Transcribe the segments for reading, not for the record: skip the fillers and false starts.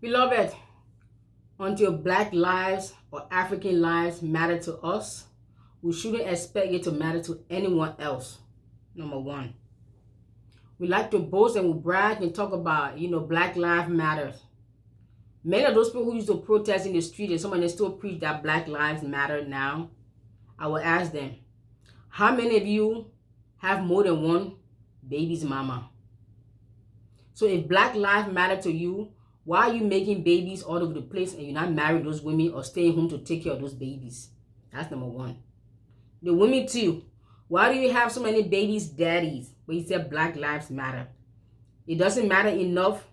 Beloved, until Black lives or African lives matter to us, we shouldn't expect it to matter to anyone else. Number one. We like to boast and we brag and talk about, Black Lives Matter. Many of those people who used to protest in the street and some of them still preach that Black Lives Matter now, I will ask them, how many of you have more than one baby's mama? So if Black Lives Matter to you, why are you making babies all over the place and you're not marrying those women or staying home to take care of those babies? That's number one. The women too. Why do you have so many babies' daddies? But you said Black Lives Matter. It doesn't matter enough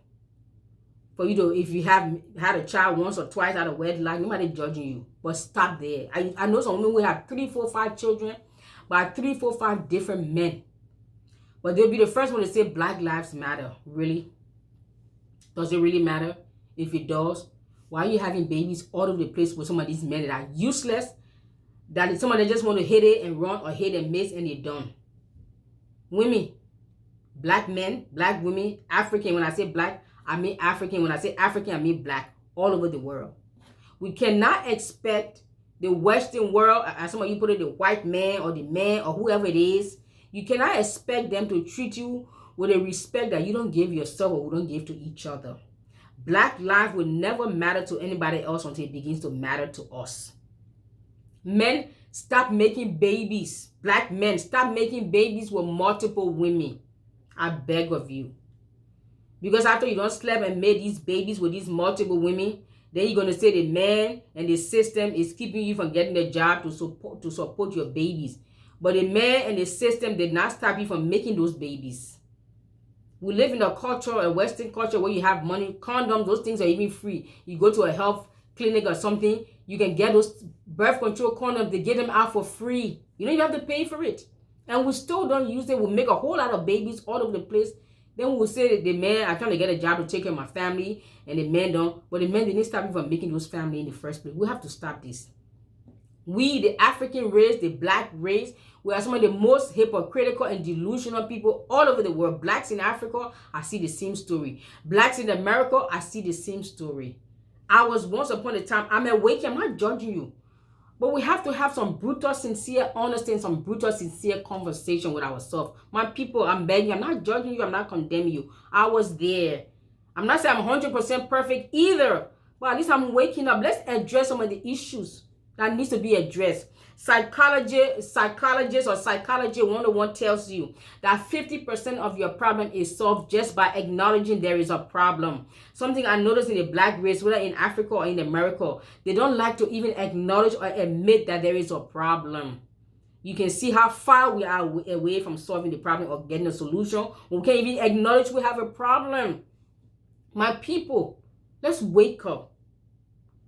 for you to, if you have had a child once or twice out of wedlock, nobody judging you. But stop there. I know some women who have 3, 4, 5 children by 3, 4, 5 different men. But they'll be the first one to say Black Lives Matter. Really? Does it really matter? If it does, why are you having babies all over the place with some of these men that are useless? That some of them just want to hit it and run or hit and miss and they're done. Women, Black men, Black women, African. When I say Black, I mean African. When I say African, I mean Black. All over the world. We cannot expect the Western world, as some of you put it, the white man or the man or whoever it is, you cannot expect them to treat you with a respect that you don't give yourself or we don't give to each other. Black life will never matter to anybody else until it begins to matter to us. Men, stop making babies. Black men, stop making babies with multiple women. I beg of you. Because after you don't slept and made these babies with these multiple women, then you're going to say the man and the system is keeping you from getting the job to support your babies. But the man and the system did not stop you from making those babies. We live in a culture, a Western culture, where you have money. Condoms, those things are even free. You go to a health clinic or something, you can get those birth control condoms. They give them out for free. You don't even have to pay for it. And we still don't use it. We make a whole lot of babies all over the place. Then we'll say that the man, I'm trying to get a job to take care of my family, and the men don't. But the men, they didn't stop you from making those families in the first place. We have to stop this. We, the African race, the Black race, we are some of the most hypocritical and delusional people all over the world. Blacks in Africa, I see the same story. Blacks in America, I see the same story. I was once upon a time, I'm awake, I'm not judging you. But we have to have some brutal, sincere, honest, and some brutal, sincere conversation with ourselves. My people, I'm begging you, I'm not judging you, I'm not condemning you. I was there. I'm not saying I'm 100% perfect either. But at least I'm waking up. Let's address some of the issues that needs to be addressed. Psychology 101 tells you that 50% of your problem is solved just by acknowledging there is a problem. Something I noticed in the Black race, whether in Africa or in America, they don't like to even acknowledge or admit that there is a problem. You can see how far we are away from solving the problem or getting a solution. We can't even acknowledge we have a problem. My people, let's wake up.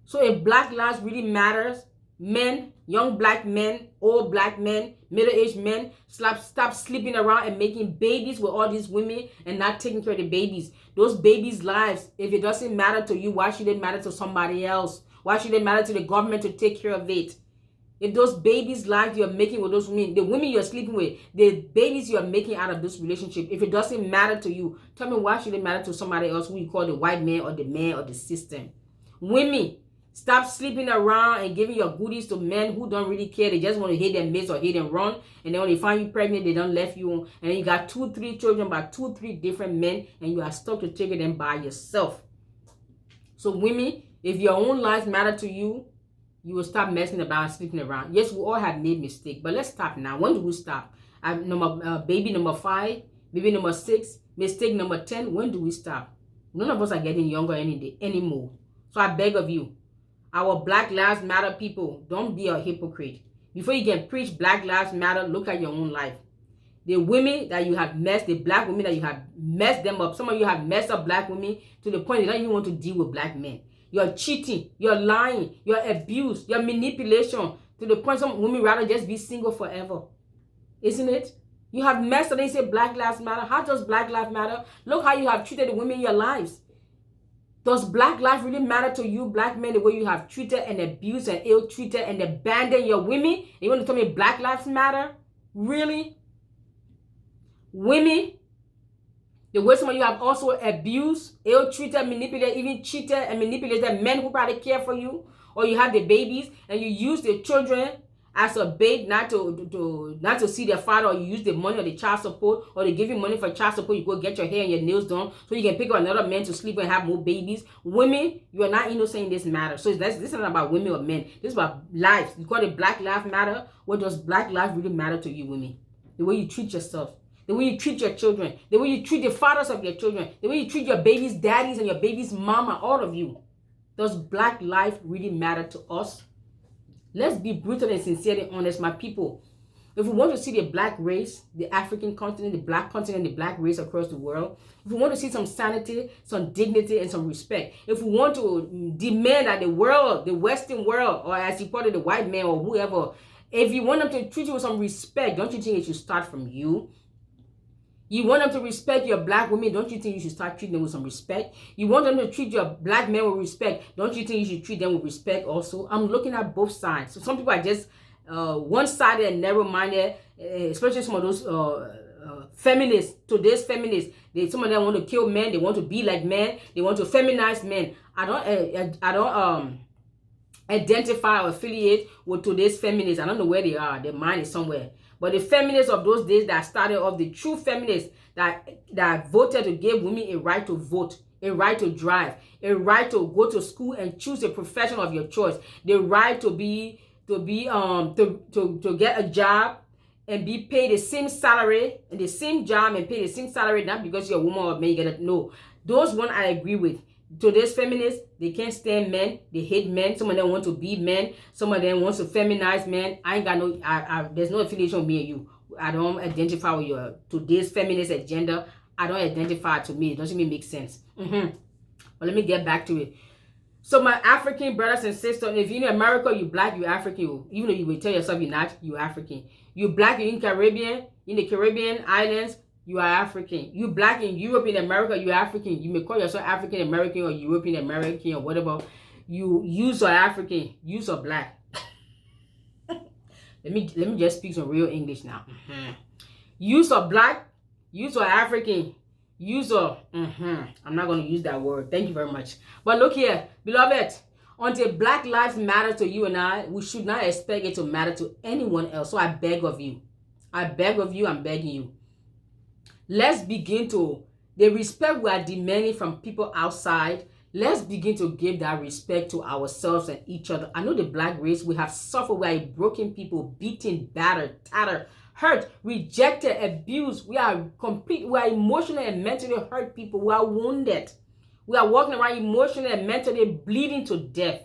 So if Black lives really matters, men, young Black men, old Black men, middle-aged men, stop sleeping around and making babies with all these women and not taking care of the babies. Those babies' lives, if it doesn't matter to you, why should it matter to somebody else? Why should it matter to the government to take care of it? If those babies' lives you're making with those women, the women you're sleeping with, the babies you're making out of this relationship, if it doesn't matter to you, tell me why should it matter to somebody else who you call the white man or the system? Women, stop sleeping around and giving your goodies to men who don't really care. They just want to hit and miss or hit and run. And then when they find you pregnant, they don't left you. And then you got 2, 3 children by 2, 3 different men. And you are stuck to take them by yourself. So women, if your own lives matter to you, you will stop messing about and sleeping around. Yes, we all have made mistakes. But let's stop now. When do we stop? Baby number 5, baby number 6, mistake number 10. When do we stop? None of us are getting younger anymore. So I beg of you, our Black Lives Matter people, don't be a hypocrite. Before you can preach Black Lives Matter, look at your own life. The women that you have messed, the Black women that you have messed them up. Some of you have messed up Black women to the point they don't even want to deal with Black men. You're cheating, you're lying, you're abuse, you're manipulation, to the point some women rather just be single forever. Isn't it? You have messed up and they say Black Lives Matter. How does Black Lives matter? Look how you have treated the women in your lives. Does Black life really matter to you, Black men, the way you have treated and abused and ill-treated and abandoned your women? You want to tell me Black lives matter? Really? Women, The way some of you have also abused, ill-treated, manipulated, even cheated and manipulated men who probably care for you, or you have the babies and you use the children as a bait not to see their father, or you use the money or the child support, or they give you money for child support, you go get your hair and your nails done so you can pick up another man to sleep and have more babies. Women, you are not innocent in this matter. So this is not about women or men. This is about lives. You call it Black Lives Matter. What does Black life really matter to you, women? The way you treat yourself, the way you treat your children, the way you treat the fathers of your children, the way you treat your baby's daddies and your baby's mama, all of you. Does Black life really matter to us? Let's be brutal and sincerely honest, my people. If we want to see the Black race, the African continent, the Black continent, the Black race across the world, if we want to see some sanity, some dignity, and some respect, if we want to demand that the world, the Western world, or as you call it, the white man or whoever, if you want them to treat you with some respect, don't you think it should start from you? You want them to respect your Black women, don't you think you should start treating them with some respect? You want them to treat your Black men with respect, don't you think you should treat them with respect also? I'm looking at both sides. So some people are just one-sided and narrow-minded, especially some of those feminists, today's feminists. Some of them want to kill men, they want to be like men, they want to feminize men. I don't identify or affiliate with today's feminists. I don't know where they are. Their mind is somewhere. But the feminists of those days that started off, the true feminists that voted to give women a right to vote, a right to drive, a right to go to school and choose a profession of your choice, the right to get a job and be paid the same salary in the same job and pay the same salary, not because you're a woman or man, you gotta know. Those one I agree with. Today's feminists, they can't stand men. They hate men. Some of them want to be men. Some of them want to feminize men. I ain't got no, there's no affiliation with me and you. I don't identify with your today's feminist agenda. I don't identify to me. It doesn't even make sense. But let me get back to it. So my African brothers and sisters, if you're in America, you Black, you African. Even though you will tell yourself you're not, you African. You Black, you're in Caribbean, in the Caribbean islands, you are African. You Black in Europe, in America, you're African. You may call yourself African American or European American or whatever. You are African. You are Black. let me just speak some real English now. You are Black. You are African. You are. I'm not going to use that word. Thank you very much. But look here, beloved. Until Black lives matter to you and I, we should not expect it to matter to anyone else. So I beg of you. I beg of you. I'm begging you. Let's begin to, the respect we are demanding from people outside, let's begin to give that respect to ourselves and each other. I know the Black race, we have suffered, we are broken people, beaten, battered, tattered, hurt, rejected, abused. We are emotionally and mentally hurt people. We are wounded. We are walking around emotionally and mentally bleeding to death.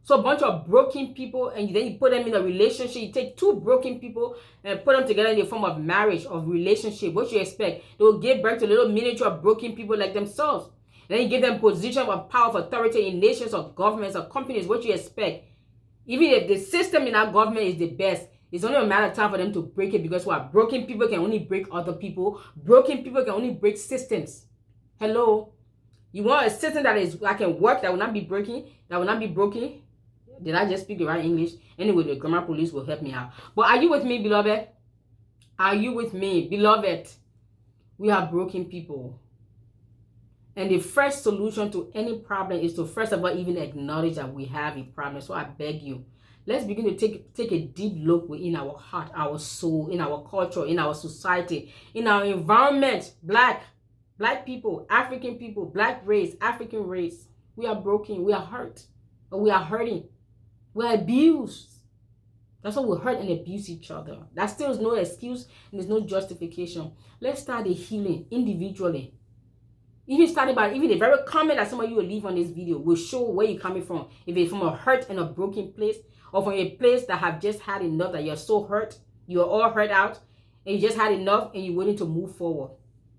So a bunch of broken people, and then you put them in a relationship. You take two broken people and put them together in the form of marriage, of relationship. What you expect? They will give birth to little miniature broken people like themselves. Then you give them position of power, of authority in nations or governments or companies. What you expect? Even if the system in our government is the best, it's only a matter of time for them to break it, because what? Broken people can only break other people. Broken people can only break systems. Hello? You want a system that can work, that will not be breaking, that will not be broken? Did I just speak the right English? Anyway, the grammar police will help me out. But are you with me, beloved? Are you with me, beloved? We are broken people. And the first solution to any problem is to first of all even acknowledge that we have a problem. So I beg you, let's begin to take a deep look within our heart, our soul, in our culture, in our society, in our environment. Black people, African people, Black race, African race. We are broken. We are hurt. Or we are hurting. We're abused. That's why we hurt and abuse each other. That still is no excuse and there's no justification. Let's start the healing individually. Even the very comment that some of you will leave on this video will show where you're coming from. If it's from a hurt and a broken place, or from a place that have just had enough, that you're so hurt, you're all hurt out, and you just had enough and you're willing to move forward.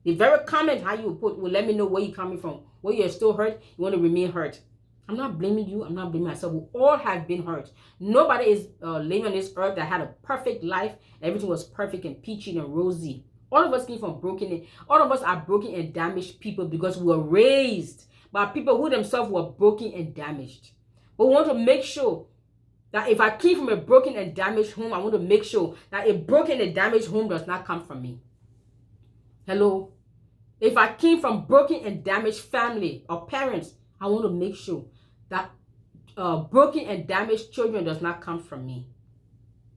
The very comment how you put will let me know where you're coming from. Where you're still hurt, you want to remain hurt. I'm not blaming you. I'm not blaming myself. We all have been hurt. Nobody is living on this earth that had a perfect life. Everything was perfect and peachy and rosy. All of us came from all of us are broken and damaged people, because we were raised by people who themselves were broken and damaged. But we want to make sure that if I came from a broken and damaged home, I want to make sure that a broken and damaged home does not come from me. Hello? If I came from broken and damaged family or parents, I want to make sure that broken and damaged children does not come from me.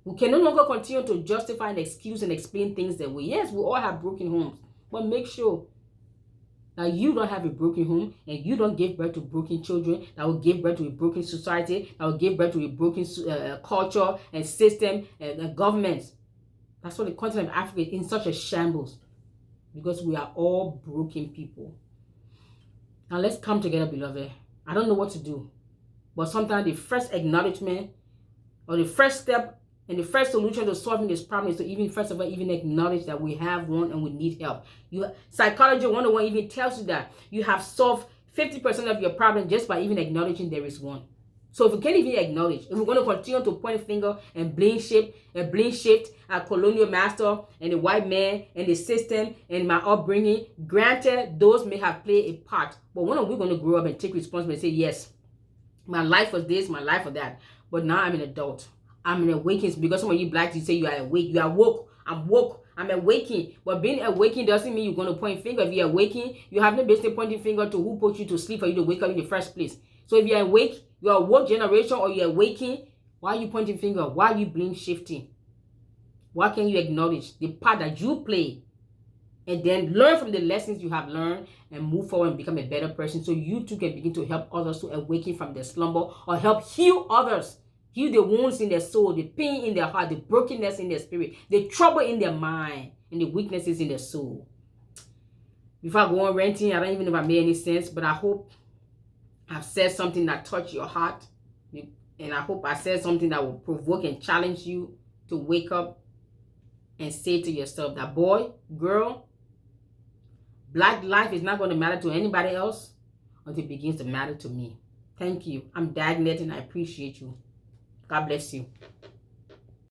We can no longer continue to justify and excuse and explain things that way. Yes, we all have broken homes, but make sure that you don't have a broken home and you don't give birth to broken children that will give birth to a broken society, that will give birth to a broken culture and system and government. That's what the continent of Africa is in such a shambles, because we are all broken people. Now let's come together, beloved. I don't know what to do, but sometimes the first acknowledgement or the first step and the first solution to solving this problem is to even, first of all, even acknowledge that we have one and we need help. Psychology 101 even tells you that you have solved 50% of your problem just by even acknowledging there is one. So if we can't even acknowledge, if we're going to continue to point a finger and blame shift a colonial master and the white man and the system and my upbringing, granted, those may have played a part. But when are we going to grow up and take responsibility and say, yes, my life was this, my life was that, but now I'm an adult. I'm an awakening, because some of you blacks, you say you are awake. You are woke. I'm woke. I'm awakening. But being awakened doesn't mean you're going to point finger. If you're awakening, you have no business pointing finger to who put you to sleep for you to wake up in the first place. So if you're awake, you're a woke generation, or you're awakening, why are you pointing finger? Why are you blame shifting? Why can't you acknowledge the part that you play and then learn from the lessons you have learned and move forward and become a better person, so you too can begin to help others to awaken from their slumber, or help heal others. Heal the wounds in their soul, the pain in their heart, the brokenness in their spirit, the trouble in their mind, and the weaknesses in their soul. Before I go on ranting, I don't even know if I made any sense, but I hope I've said something that touched your heart. And I hope I said something that will provoke and challenge you to wake up and say to yourself that, boy, girl, Black life is not going to matter to anybody else until it begins to matter to me. Thank you. I'm Dagnet and I appreciate you. God bless you.